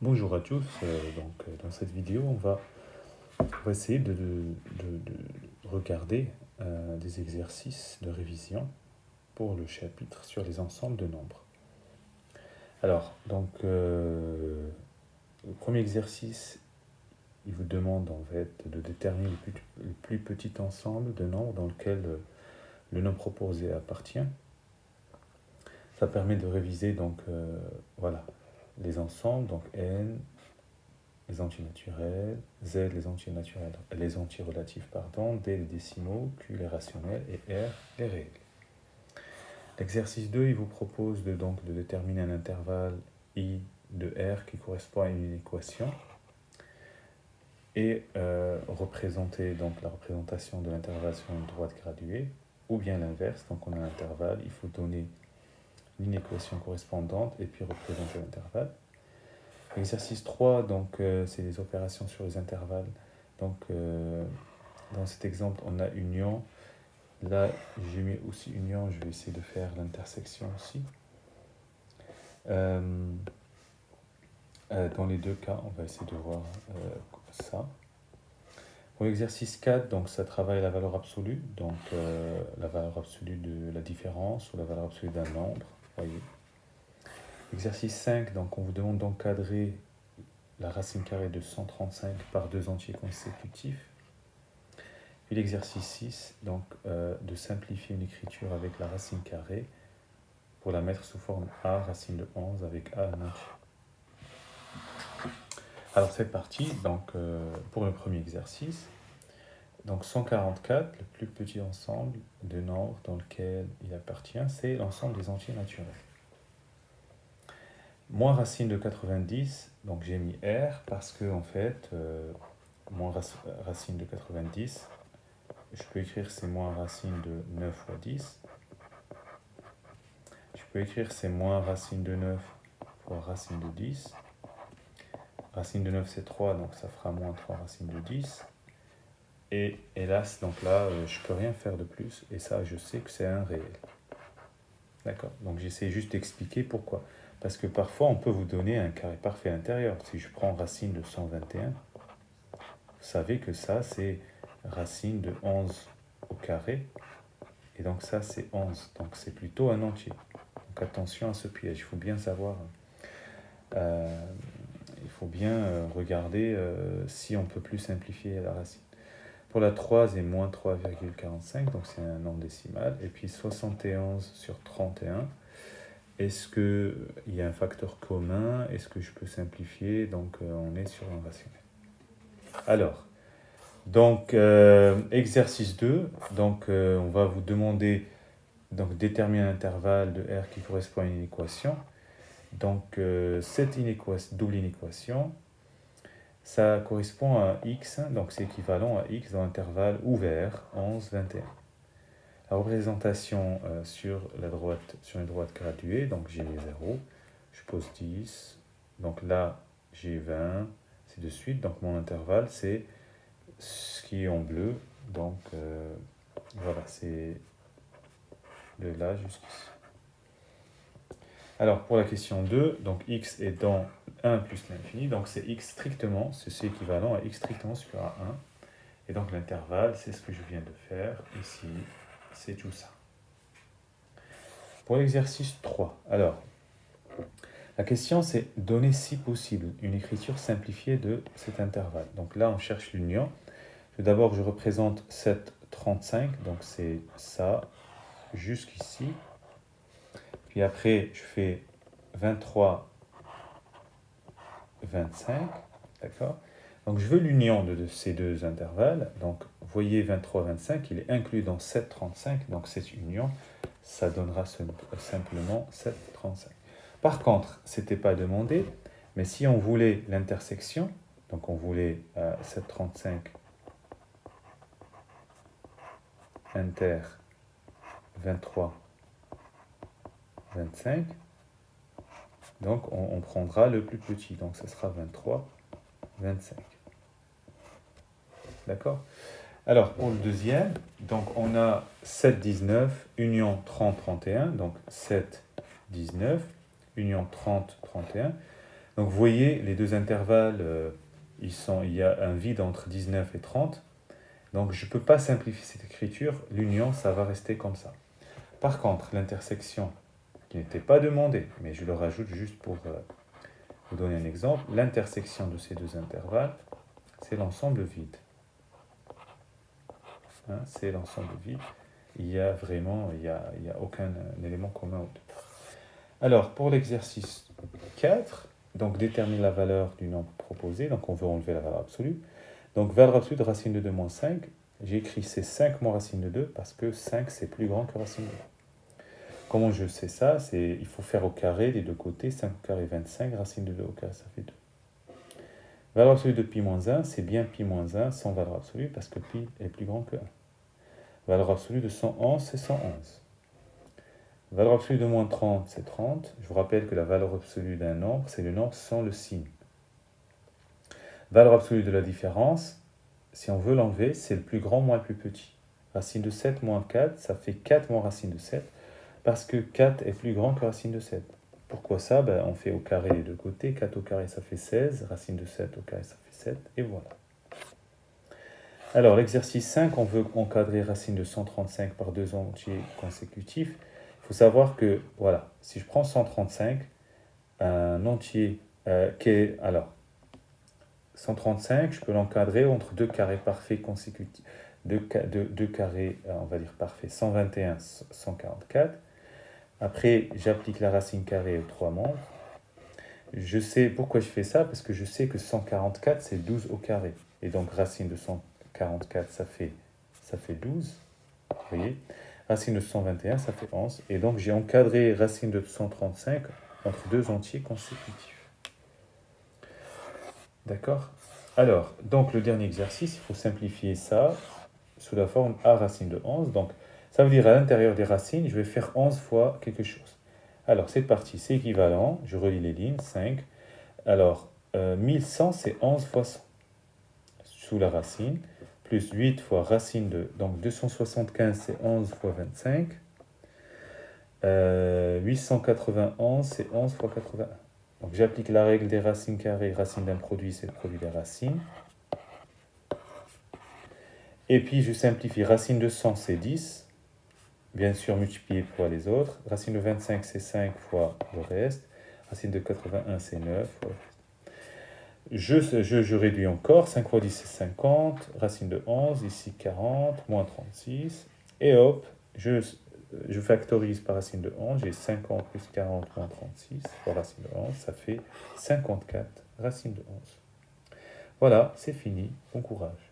Bonjour à tous, dans cette vidéo on va essayer de regarder des exercices de révision pour le chapitre sur les ensembles de nombres. Alors, le premier exercice, il vous demande en fait de déterminer le plus petit ensemble de nombres dans lequel le nombre proposé appartient. Ça permet de réviser voilà, les ensembles, donc n, les entiers naturels, z les entiers naturels, les entiers relatifs, pardon, d les décimaux, q les rationnels et r les réels. L'exercice 2, il vous propose de déterminer un intervalle i de r qui correspond à une équation et représenter donc la représentation de l'intervalle sur une droite graduée, ou bien l'inverse. Donc on a un intervalle, il faut donner une équation correspondante et puis représenter l'intervalle. Exercice 3, c'est des opérations sur les intervalles. Dans cet exemple, on a union. Là, j'ai mis aussi union, je vais essayer de faire l'intersection aussi. Dans les deux cas, on va essayer de voir ça. Pour l'exercice 4, ça travaille la valeur absolue, la valeur absolue de la différence ou la valeur absolue d'un nombre. Voyez. Exercice 5, on vous demande d'encadrer la racine carrée de 135 par deux entiers consécutifs. Puis l'exercice 6, de simplifier une écriture avec la racine carrée pour la mettre sous forme a racine de 11 avec a un entier. Alors c'est parti, pour le premier exercice. 144, le plus petit ensemble de nombres dans lequel il appartient, c'est l'ensemble des entiers naturels. Moins racine de 90, donc j'ai mis R parce que en fait, moins racine de 90, je peux écrire c'est moins racine de 9 fois 10. Je peux écrire c'est moins racine de 9 fois racine de 10. Racine de 9 c'est 3, donc ça fera moins 3 racine de 10. Et hélas, je ne peux rien faire de plus, et ça je sais que c'est un réel. D'accord. Donc j'essaie juste d'expliquer pourquoi. Parce que parfois on peut vous donner un carré parfait intérieur. Si je prends racine de 121, vous savez que ça c'est racine de 11 au carré. Et donc ça c'est 11. Donc c'est plutôt un entier. Donc attention à ce piège. Il faut bien savoir. Il faut bien regarder si on peut plus simplifier la racine. Pour la 3, c'est moins 3,45, donc c'est un nombre décimal. Et puis 71 sur 31. Est-ce qu'il y a un facteur commun? Est-ce que je peux simplifier? On est sur un rationnel. Alors, exercice 2. On va vous demander déterminer un intervalle de R qui correspond à une équation. Cette double inéquation, ça correspond à x, donc c'est équivalent à x dans l'intervalle ouvert 11, 21. La représentation sur une droite graduée, donc j'ai les 0, je pose 10, donc là j'ai 20, c'est de suite, donc mon intervalle c'est ce qui est en bleu, voilà, c'est de là jusqu'ici. Alors pour la question 2, x est dans 1 plus l'infini, donc c'est x strictement, c'est équivalent à x strictement supérieur à 1, et donc l'intervalle c'est ce que je viens de faire ici, c'est tout ça. Pour l'exercice 3, alors, la question c'est donner si possible une écriture simplifiée de cet intervalle. Donc là on cherche l'union. D'abord je représente 7,35, donc c'est ça jusqu'ici. Puis après je fais 23, 25, d'accord? Donc je veux l'union de ces deux intervalles. Donc vous voyez 23, 25, il est inclus dans 7,35, donc cette union, ça donnera simplement 7,35. Par contre, ce n'était pas demandé, mais si on voulait l'intersection, donc on voulait 7,35 inter 23, 25, donc on prendra le plus petit, donc ce sera 23, 25. D'accord? Alors, pour le deuxième, on a 7, 19, union 30, 31, donc 7, 19, union 30, 31. Donc vous voyez, les deux intervalles, il y a un vide entre 19 et 30. Donc je ne peux pas simplifier cette écriture, l'union, ça va rester comme ça. Par contre, l'intersection, qui n'était pas demandée, mais je le rajoute juste pour vous donner un exemple, l'intersection de ces deux intervalles, c'est l'ensemble vide. Hein, c'est l'ensemble vide. Il y a aucun élément commun aux deux. Alors, pour l'exercice 4, donc détermine la valeur du nombre proposé, donc on veut enlever la valeur absolue. Donc, valeur absolue de racine de 2 moins 5, j'ai écrit c'est 5 moins racine de 2 parce que 5 c'est plus grand que racine de 2. Comment je sais ça? Il faut faire au carré des deux côtés, 5 au carré 25, racine de 2 au carré ça fait 2. Valeur absolue de pi moins 1, c'est bien pi moins 1 sans valeur absolue parce que pi est plus grand que 1. Valeur absolue de 111, c'est 111. Valeur absolue de moins 30, c'est 30. Je vous rappelle que la valeur absolue d'un nombre, c'est le nombre sans le signe. Valeur absolue de la différence, si on veut l'enlever, c'est le plus grand moins le plus petit. Racine de 7 moins 4, ça fait 4 moins racine de 7, parce que 4 est plus grand que racine de 7. Pourquoi ça? On fait au carré les deux côtés. 4 au carré, ça fait 16. Racine de 7 au carré, ça fait 7. Et voilà. Alors, l'exercice 5, on veut encadrer racine de 135 par deux entiers consécutifs. Il faut savoir que, voilà, si je prends 135, un entier qui est... Alors, 135, je peux l'encadrer entre deux carrés parfaits consécutifs. Deux carrés, on va dire parfaits, 121, 144. Après, j'applique la racine carrée aux trois membres. Je sais pourquoi je fais ça, parce que je sais que 144, c'est 12 au carré. Et donc, racine de 144, ça fait 12. Vous voyez? Racine de 121, ça fait 11. Et donc, j'ai encadré racine de 135 entre deux entiers consécutifs. D'accord? Alors, donc, le dernier exercice, il faut simplifier ça sous la forme a racine de 11. Donc, ça veut dire à l'intérieur des racines, je vais faire 11 fois quelque chose. Alors, cette partie, c'est équivalent. Je relis les lignes. 5. Alors, 1100, c'est 11 fois 100. Sous la racine. Plus 8 fois racine de... Donc, 275, c'est 11 fois 25. 891, c'est 11 fois 81. Donc, j'applique la règle des racines carrées. Racine d'un produit, c'est le produit des racines. Et puis, je simplifie. Racine de 100, c'est 10. Bien sûr, multiplier fois les autres. Racine de 25, c'est 5 fois le reste. Racine de 81, c'est 9 fois le reste. Je réduis encore. 5 fois 10, c'est 50. Racine de 11, ici 40, moins 36. Et hop, je factorise par racine de 11. J'ai 50 plus 40 moins 36 fois racine de 11. Ça fait 54 racine de 11. Voilà, c'est fini. Bon courage.